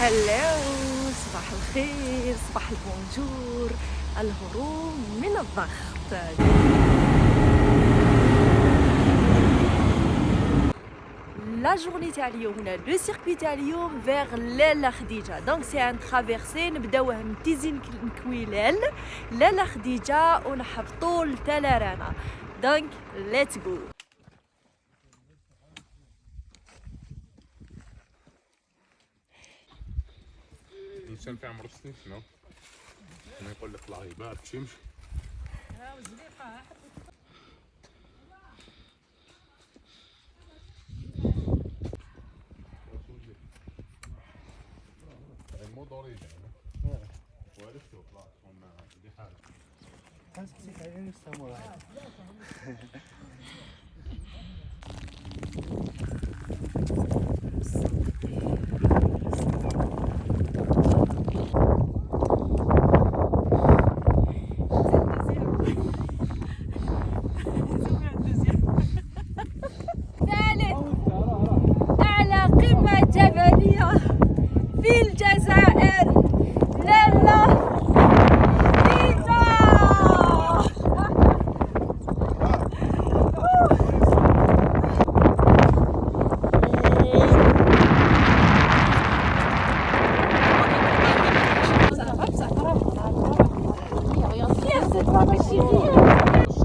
هلو، صباح الخير، صباح البونجور، الهروب من الضغط. لا جورني تاع اليوم ولا لو سيركوي تاع اليوم فيغ لاله خديجه. دونك سي ان ترافيرسي، نبداوه من تيزين كويلال لاله خديجه ونحبطوا لتلارانا. دونك ليتس جو. الانسان في عمر السنين شنو؟ ما يقول لك الله يبارك تمشي. مو ضروري يعني. وعرفت وطلعت وانا دي حاجه. كان حسيت عليه الساموراي. أعلى قمة جبلية في الجزائر، لاله خديجة.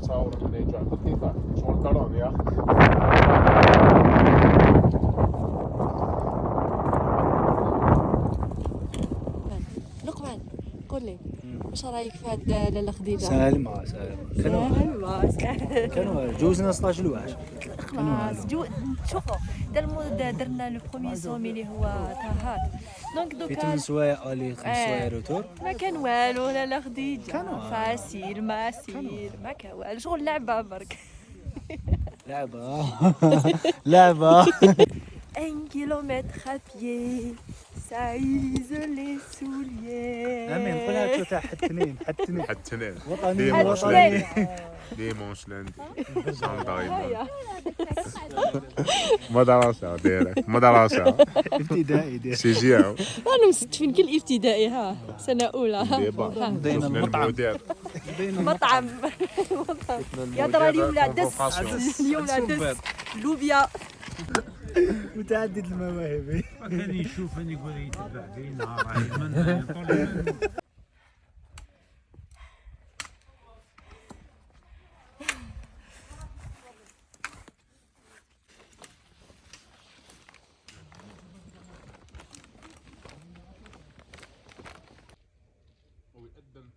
تصور اللي يجي عند الكيفان شو الكرون يا اخي. لقمان، قول لي واش رايك في هاد لاله خديجة؟ سالمة سهل. كانوا جوزنا 16 الواحد. خلاص شوفوا درنا لو بروميي سومي اللي هو طهات. دونك في دوكا 8 سوايع الي 5 سوايع روتور. ما كان والو لاله خديجة، كانوا فاسيل ماسيل ما كان والو، شغل لعبة برك. لعبة لعبة. 1 كيلومتر à pied, ça use les souliers. امين قولها شو تاع حتنين حتى وطني وطني. ديمونش لاندي سان دايما مدرسة ديالك مدرسة ابتدائي ديال سي جي او أنا مستفين كل ابتدائي، ها سنة أولى، ها ديبا دينا المطعم. المدير مطعم. يا ترى اليوم لا دس، اليوم لا دس لوبيا. متعدد المواهب. كان يشوفني يقول يتبع بي نهار من طول. ويقدم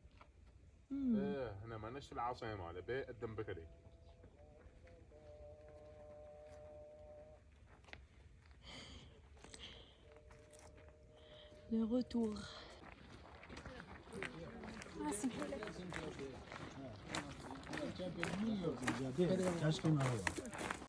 ايه هنا ماناش في العاصمة على بيقدم بكري. Le retour. عاش كيما هو.